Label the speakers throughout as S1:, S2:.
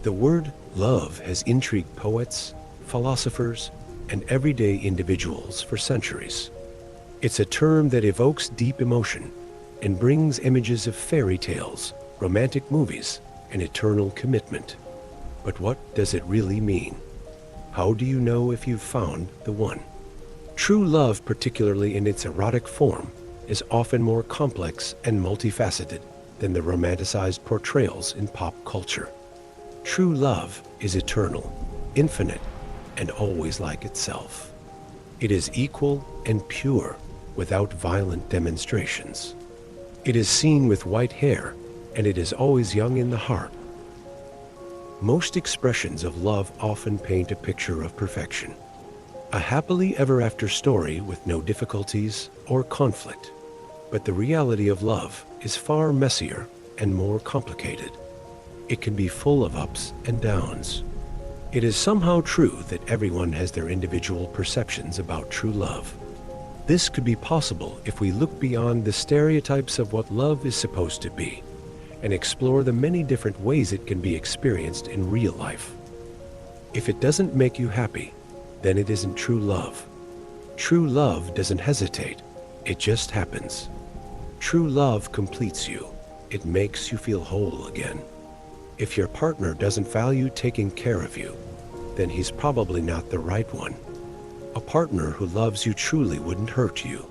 S1: The word love has intrigued poets, philosophers, and everyday individuals for centuries. It's a term that evokes deep emotion and brings images of fairy tales, romantic movies, and eternal commitment. But what does it really mean? How do you know if you've found the one? True love, particularly in its erotic form, is often more complex and multifaceted than the romanticized portrayals in pop culture. True love is eternal, infinite, and always like itself. It is equal and pure, without violent demonstrations. It is seen with white hair, and it is always young in the heart. Most expressions of love often paint a picture of perfection. A happily ever after story with no difficulties or conflict. But the reality of love is far messier and more complicated. It can be full of ups and downs. It is somehow true that everyone has their individual perceptions about true love. This could be possible if we look beyond the stereotypes of what love is supposed to be and explore the many different ways it can be experienced in real life. If it doesn't make you happy, then it isn't true love. True love doesn't hesitate, it just happens. True love completes you. It makes you feel whole again. If your partner doesn't value taking care of you, then he's probably not the right one. A partner who loves you truly wouldn't hurt you.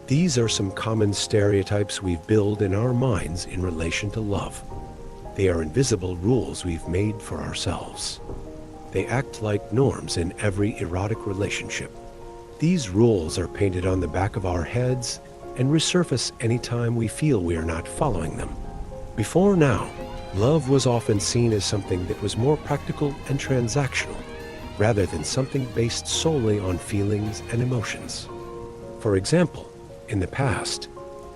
S1: These are some common stereotypes we've built in our minds in relation to love. They are invisible rules we've made for ourselves. They act like norms in every erotic relationship. These rules are painted on the back of our heads and resurface anytime we feel we are not following them. Before now, love was often seen as something that was more practical and transactional, rather than something based solely on feelings and emotions. For example, in the past,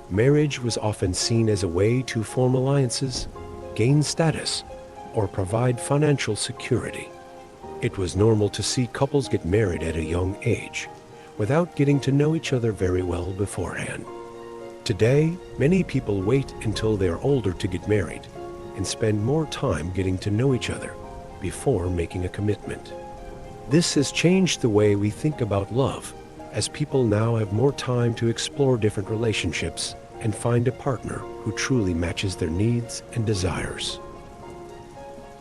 S1: marriage was often seen as a way to form alliances, gain status, or provide financial security. It was normal to see couples get married at a young age, without getting to know each other very well beforehand. Today, many people wait until they are older to get married and spend more time getting to know each other before making a commitment. This has changed the way we think about love, as people now have more time to explore different relationships and find a partner who truly matches their needs and desires.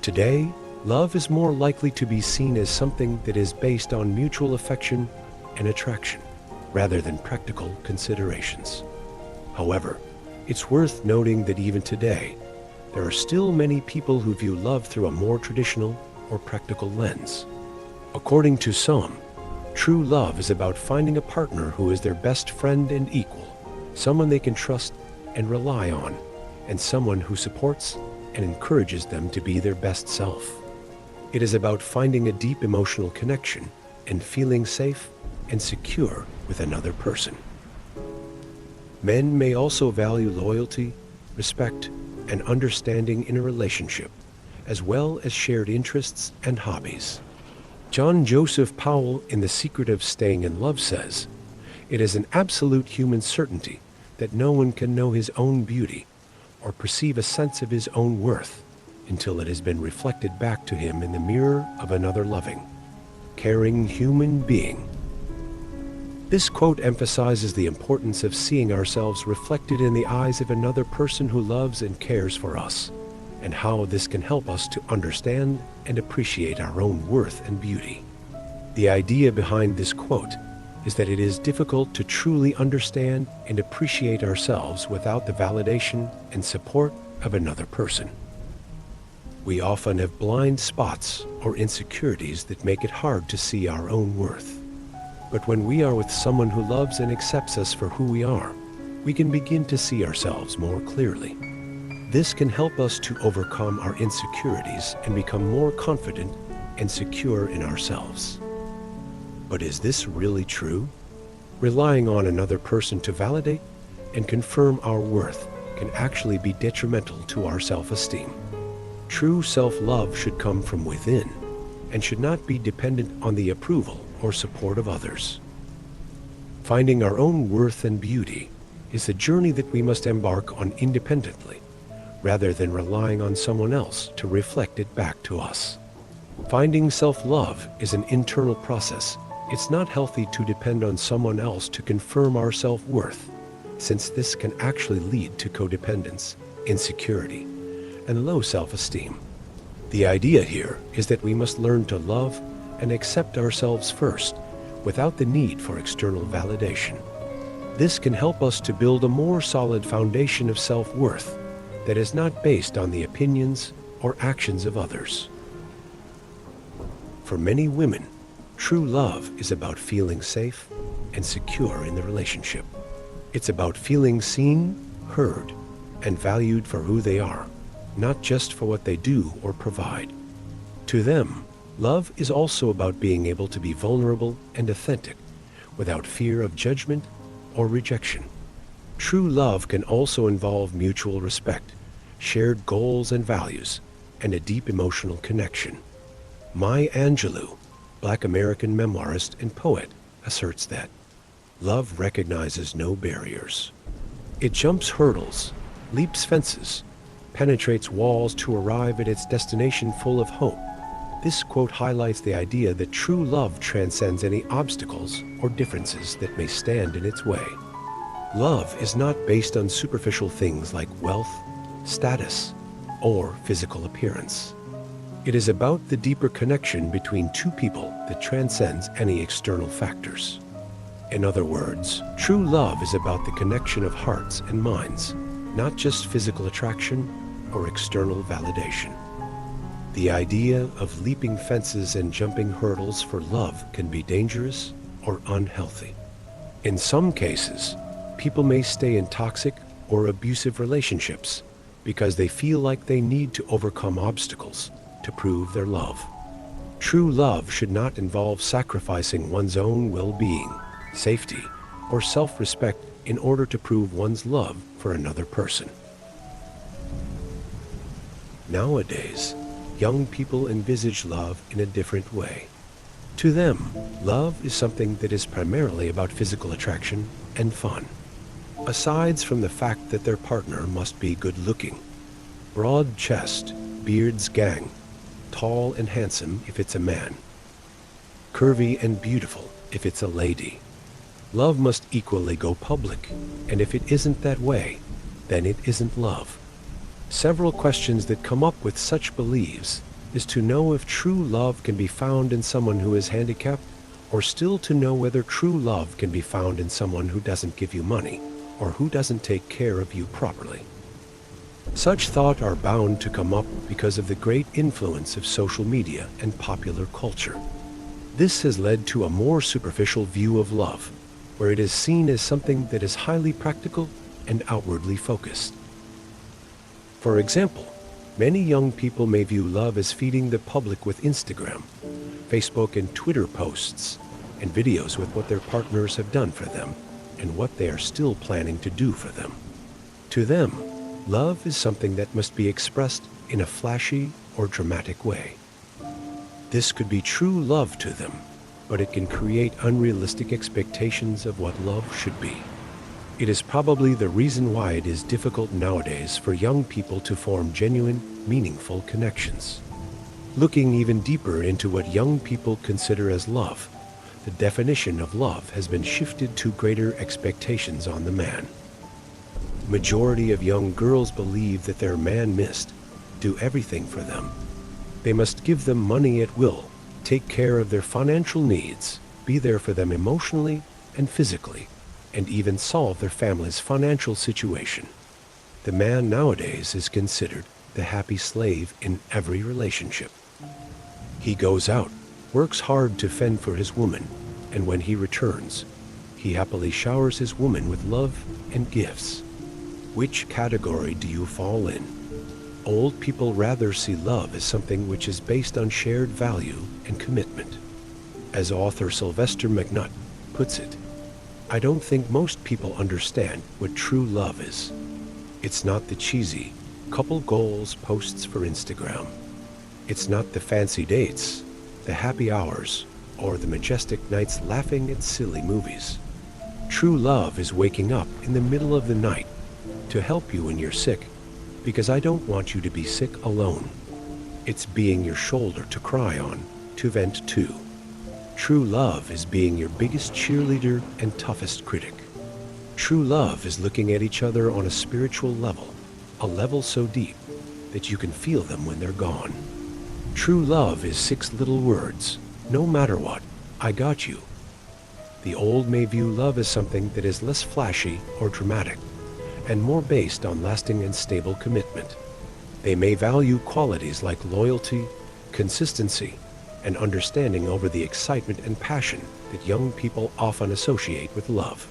S1: Today, love is more likely to be seen as something that is based on mutual affection and attraction, rather than practical considerations. However, it's worth noting that even today, there are still many people who view love through a more traditional or practical lens. According to some, true love is about finding a partner who is their best friend and equal, someone they can trust and rely on, and someone who supports and encourages them to be their best self. It is about finding a deep emotional connection and feeling safe and secure with another person. Men may also value loyalty, respect, and understanding in a relationship, as well as shared interests and hobbies. John Joseph Powell in The Secret of Staying in Love says, "It is an absolute human certainty that no one can know his own beauty or perceive a sense of his own worth until it has been reflected back to him in the mirror of another loving, caring human being." This quote emphasizes the importance of seeing ourselves reflected in the eyes of another person who loves and cares for us, and how this can help us to understand and appreciate our own worth and beauty. The idea behind this quote is that it is difficult to truly understand and appreciate ourselves without the validation and support of another person. We often have blind spots or insecurities that make it hard to see our own worth. But when we are with someone who loves and accepts us for who we are, we can begin to see ourselves more clearly. This can help us to overcome our insecurities and become more confident and secure in ourselves. But is this really true? Relying on another person to validate and confirm our worth can actually be detrimental to our self-esteem. True self-love should come from within and should not be dependent on the approval or support of others. Finding our own worth and beauty is a journey that we must embark on independently, rather than relying on someone else to reflect it back to us. Finding self-love is an internal process. It's not healthy to depend on someone else to confirm our self-worth, since this can actually lead to codependence, insecurity, and low self-esteem. The idea here is that we must learn to love and accept ourselves first, without the need for external validation. This can help us to build a more solid foundation of self-worth that is not based on the opinions or actions of others. For many women, true love is about feeling safe and secure in the relationship. It's about feeling seen, heard, and valued for who they are, not just for what they do or provide. To them, love is also about being able to be vulnerable and authentic, without fear of judgment or rejection. True love can also involve mutual respect, shared goals and values, and a deep emotional connection. Maya Angelou, Black American memoirist and poet, asserts that love recognizes no barriers. It jumps hurdles, leaps fences, penetrates walls to arrive at its destination full of hope. This quote highlights the idea that true love transcends any obstacles or differences that may stand in its way. Love is not based on superficial things like wealth, status, or physical appearance. It is about the deeper connection between two people that transcends any external factors. In other words, true love is about the connection of hearts and minds, not just physical attraction or external validation. The idea of leaping fences and jumping hurdles for love can be dangerous or unhealthy. In some cases, people may stay in toxic or abusive relationships because they feel like they need to overcome obstacles to prove their love. True love should not involve sacrificing one's own well-being, safety, or self-respect in order to prove one's love for another person. Nowadays, young people envisage love in a different way. To them, love is something that is primarily about physical attraction and fun. Aside from the fact that their partner must be good-looking, broad chest, beards gang, tall and handsome if it's a man, curvy and beautiful if it's a lady. Love must equally go public, and if it isn't that way, then it isn't love. Several questions that come up with such beliefs is to know if true love can be found in someone who is handicapped, or still to know whether true love can be found in someone who doesn't give you money, or who doesn't take care of you properly. Such thoughts are bound to come up because of the great influence of social media and popular culture. This has led to a more superficial view of love, where it is seen as something that is highly practical and outwardly focused. For example, many young people may view love as feeding the public with Instagram, Facebook and Twitter posts, and videos with what their partners have done for them and what they are still planning to do for them. To them, love is something that must be expressed in a flashy or dramatic way. This could be true love to them, but it can create unrealistic expectations of what love should be. It is probably the reason why it is difficult nowadays for young people to form genuine, meaningful connections. Looking even deeper into what young people consider as love, the definition of love has been shifted to greater expectations on the man. Majority of young girls believe that their man must do everything for them. They must give them money at will, take care of their financial needs, be there for them emotionally and physically, and even solve their family's financial situation. The man nowadays is considered the happy slave in every relationship. He goes out, works hard to fend for his woman, and when he returns, he happily showers his woman with love and gifts. Which category do you fall in? Old people rather see love as something which is based on shared value and commitment. As author Sylvester McNutt puts it, I don't think most people understand what true love is. It's not the cheesy couple goals posts for Instagram. It's not the fancy dates, the happy hours, or the majestic nights laughing at silly movies. True love is waking up in the middle of the night to help you when you're sick, because I don't want you to be sick alone. It's being your shoulder to cry on, to vent to. True love is being your biggest cheerleader and toughest critic. True love is looking at each other on a spiritual level, a level so deep that you can feel them when they're gone. True love is 6 little words, no matter what, I got you. The old may view love as something that is less flashy or dramatic, and more based on lasting and stable commitment. They may value qualities like loyalty, consistency, and understanding over the excitement and passion that young people often associate with love.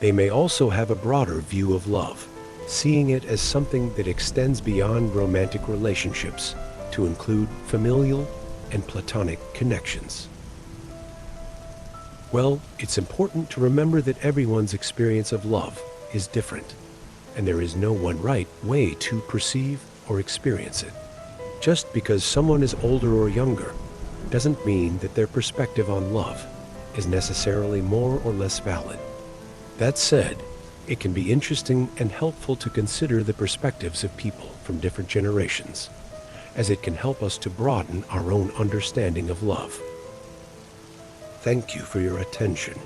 S1: They may also have a broader view of love, seeing it as something that extends beyond romantic relationships to include familial and platonic connections. Well, it's important to remember that everyone's experience of love is different, and there is no one right way to perceive or experience it. Just because someone is older or younger doesn't mean that their perspective on love is necessarily more or less valid. That said, it can be interesting and helpful to consider the perspectives of people from different generations, as it can help us to broaden our own understanding of love. Thank you for your attention.